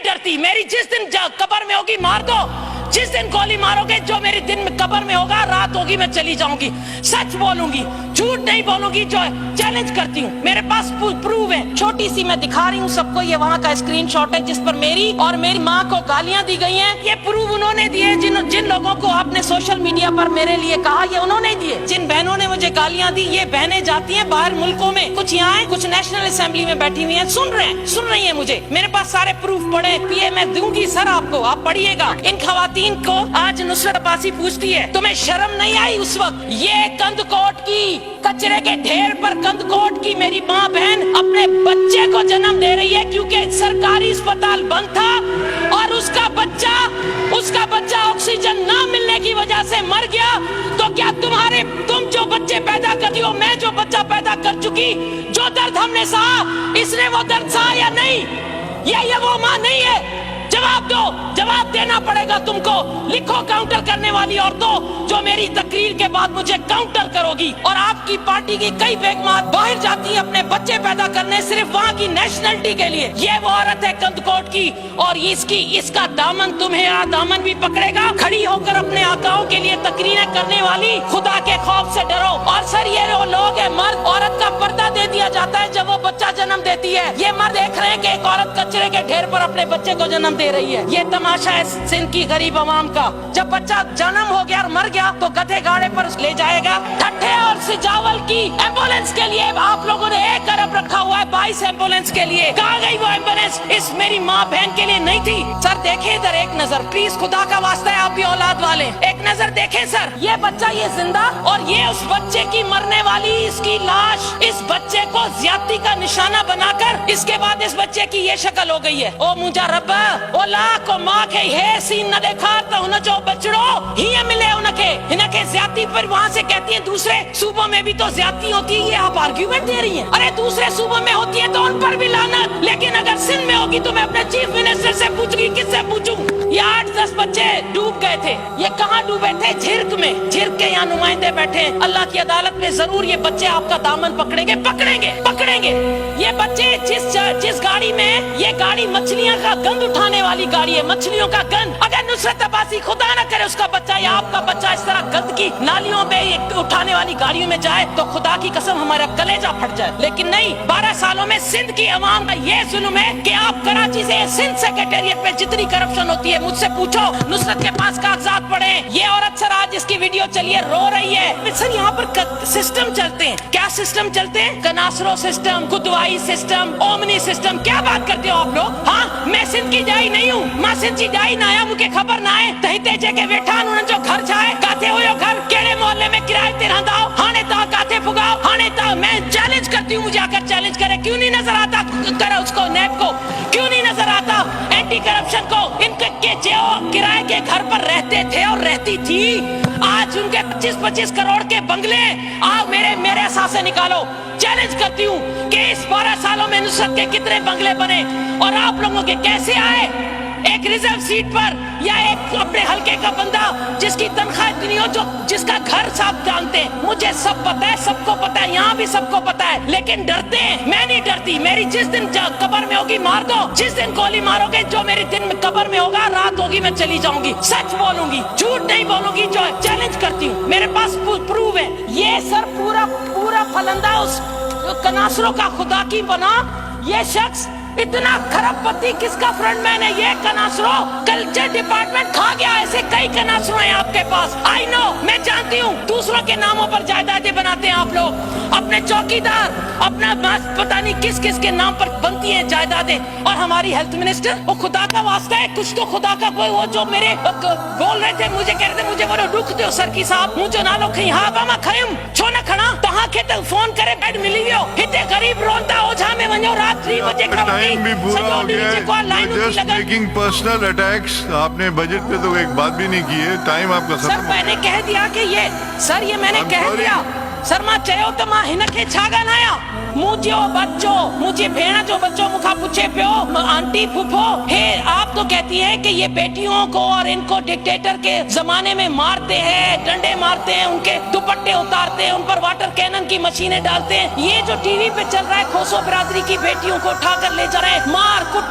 نہیں ڈرتی. میری جس دن قبر میں ہوگی مار دو, جس دن گولی مارو گے جو میری دن میں قبر میں ہوگا, رات ہوگی میں چلی جاؤں گی. سچ بولوں گی, جھوٹ نہیں بولوں گی. جو چیلنج کرتی ہوں, میرے پاس پروف ہے. چھوٹی سی میں دکھا رہی ہوں سب کو, یہ وہاں کا اسکرین شاٹ ہے جس پر میری اور میری ماں کو گالیاں دی گئی ہیں. یہ پروف انہوں نے دیے. جن لوگوں کو آپ نے سوشل میڈیا پر میرے لیے کہا, یہ انہوں نے دیے. جن بہنوں نے مجھے گالیاں دی, یہ بہنیں جاتی ہیں باہر ملکوں میں, کچھ یہاں ہیں, کچھ نیشنل اسمبلی میں بیٹھی ہوئی ہیں, سن رہی ہیں مجھے. میرے پاس سارے پروف پڑے. پیے میں دوں گی سر آپ کو, آپ پڑھیے گا. ان خواتین کو آج نصرت عباسی پوچھتی ہے, تمہیں شرم نہیں آئی اس وقت؟ یہ کند کوٹ کی, کچرے کے ڈھیر پر کند کوٹ کی میری ماں بہن اپنے بچے کو جنم دے رہی ہے کیونکہ سرکاری اسپتال بند تھا اور اس کا بچہ آکسیجن نہ ملنے کی وجہ سے مر گیا. تو کیا تم جو بچے پیدا کرتی ہو, میں جو بچہ پیدا کر چکی, جو درد ہم نے سہا, اس نے وہ درد سہا یا نہیں؟ یہ وہ ماں نہیں ہے؟ جواب دو, جواب دینا پڑے گا تم کو. لکھو کاؤنٹر کرنے والی عورتوں جو میری تقریر کے بعد مجھے کاؤنٹر کرو گی. اور آپ کی پارٹی کی کئی بیگمات باہر جاتی ہیں اپنے بچے پیدا کرنے صرف وہاں کی نیشنلٹی کے لیے. یہ وہ عورت ہے کند کوٹ کی, اور اس کا دامن تمہیں دامن بھی پکڑے گا. کھڑی ہو کر اپنے آقاؤں کے لیے تقریریں کرنے والی, خدا کے خوف سے ڈرو. اور سر یہ وہ لوگ ہیں, مرد عورت کا پردہ دے دیا جاتا ہے جب وہ بچہ جنم دیتی ہے. یہ مرد دیکھ رہے ہیں کہ ایک عورت کچرے کے ڈھیر پر اپنے بچے کو جنم دے رہی ہے. یہ تماشا ہے سندھ کی غریب عوام کا. جب بچہ جنم ہو گیا اور مر گیا تو گدھے گاڑے پر لے جائے گا. ٹھٹھے اور سجاول کی ایمبولینس کے لیے آپ لوگوں نے 1 ارب رکھا ہوا ہے, 22 ایمبولینس کے لیے. کہاں گئی وہ ایمبولینس؟ اس میری ماں بہن کے لیے نہیں تھی. سر دیکھیں ادھر ایک نظر پلیز, خدا کا واسطہ ہے, آپ بھی اولاد والے, ایک نظر دیکھیں سر. یہ بچہ یہ زندہ, اور یہ اس بچے کی مرنے والی اس کی لاش. اس بچے کو زیادتی کا نشانہ بنا کر اس کے بعد اس بچے کی یہ شکل ہو گئی ہے. او مجھا رب, او لاکھ ماں کے ہے سین نہ دیکھا تو انہیں جو بچڑو ہی ملے انہیں کے زیادتی پر وہاں سے کہتی ہیں دوسرے صوبوں میں بھی تو زیادتی ہوتی ہے. یہ آپ آرگیومنٹ دے رہی ہیں. ارے دوسرے صوبوں میں ہوتی ہے تو ان پر بھی لعنت, لیکن اگر سندھ میں ہوگی تو میں اپنے چیف منسٹر سے پوچھوں گی. کس سے پوچھوں؟ یہ 8-10 بچے ڈوب گئے تھے. یہ کہاں ڈوبے تھے؟ جھرک میں. جھرک کے یہاں نمائندے بیٹھے ہیں. اللہ کی عدالت میں ضرور یہ بچے آپ کا دامن پکڑیں گے. یہ بچے جس گاڑی میں, یہ گاڑی مچھلیاں کا گند اٹھانے والی گاڑی ہے, مچھلیوں کا گند. اگر نصرت عباسی خدا نہ کرے اس کا بچہ یا آپ کا بچہ اس طرح گند کی نالیوں میں اٹھانے والی گاڑیوں میں جائے تو خدا کی قسم ہمارا کلیجہ پھٹ جائے. لیکن نہیں, 12 سالوں میں سندھ کی عوام کا یہ ظلم ہے کہ آپ کراچی سے سندھ سیکریٹریٹ میں جتنی کرپشن ہوتی ہے مجھ سے پوچھو. نصرت کے پاس کاغذات پڑے. یہ عورت سر آج اس کی ویڈیو چلی ہے, رو رہی ہے. سر یہاں پر سسٹم چلتے ہیں. کیا سسٹم چلتے ہیں؟ کناسرو system, Kidwai system, omni system. کیا بات کرتے ہو آپ لوگ؟ ہاں, میں سندھ کی جائی نہیں ہوں, ماں سندھ کی جائی نہ آیا, مجھے خبر نہ ہے. تہتے جے کے ویٹھان انہوں جو گھر چھائے کاتے ہوئے گھر کیڑے محلے میں کرائے تے رہندا ہو, ہانے تا کاتے پھگاؤ, ہانے تا. میں چیلنج کرتی ہوں, مجھے آ کر چیلنج کرے. کیوں نہیں نظر آتا کرے اس کو, نیب کو کیوں نہیں نظر آتا, اینٹی کرپشن کو؟ ان کے جو کرائے کے گھر پر رہتے تھے اور رہتی تھی, آج ان کے 25-25 کروڑ کے بنگلے. آؤ میرے اثاثے نکالو. چیلنج کرتی ہوں کہ اس 12 سالوں میں نصرت کے کتنے بنگلے بنے اور آپ لوگوں کے کیسے آئے؟ ایک ریزرو سیٹ پر یا ایک اپنے حلقے کا بندہ جس کی تنخواہ اتنی ہو, جس کا گھر صاحب جانتے ہیں. مجھے سب پتا ہے, سب کو پتا ہے, یہاں بھی سب کو پتا ہے, لیکن ڈرتے ہیں. میں نہیں ڈرتی. میری جس دن قبر میں ہوگی مار دو, جس دن گولی مارو گے جو میری دن میں قبر میں ہوگا, رات ہوگی میں چلی جاؤں گی. سچ بولوں گی, جھوٹ نہیں بولوں گی. جو چیلنج کرتی ہوں, میرے پاس پروف ہے. یہ سر پورا پھلندہ اس کناسروں کا خدا کی بنا. یہ شخص اتنا خراب پتی کس کا فرنٹ مین ہے؟ یہ کناسرو کلچر ڈپارٹمنٹ کھا گیا. ایسے کئی کناسرو ہیں آپ کے پاس. آئی نو, میں جانتی ہوں دوسروں کے ناموں پر جائیدادیں بناتے ہیں آپ لوگ. اپنے چوکیدار, اپنا پتہ نہیں کس کے نام پر بنتی ہیں جائیدادیں. اور ہماری ہیلتھ منسٹر, وہ خدا کا واسطہ ہے کچھ تو خدا کا کوئی, وہ جو میرے بول رہے تھے, مجھے کہہ رہے تھے مجھے وہ رکھ دو سر کی صاحب, مجھے نہ لو کہیں. ہاں باما کھڑیم چھو نہ کھڑا تہاں کے تک فون کرے بیڈ ملی ویو ہتے غریب روندا اوجھا میں ونجو رات 3 بجے کھڑا. ٹائم بھی پورا ہو گیا ہے. Just making personal attacks. آپ نے بجٹ پہ تو ایک بات بھی نہیں کی ہے. ٹائم آپ کا سر میں نے کہہ دیا کہ یہ سر یہ میں نے کہہ دیا. سر ماں چیو تو ماں ہن کے چھا گنایا. مجھے بچو, مجھے بھیڑ جو بچوں مکھا پوچھے پیو آنٹی پھپھو ہے. آپ تو کہتی ہے کہ یہ بیٹیوں کو اور ان کو ڈکٹیٹر کے زمانے میں مارتے ہیں, ڈنڈے مارتے ہیں, ان کے دوپٹے اتارتے ہیں, ان پر واٹر کینن کی مشینیں ڈالتے ہیں. یہ جو ٹی وی پہ چل رہا ہے کھوسو برادری کی بیٹیوں کو اٹھا کر لے جا رہے ہیں, مار کٹ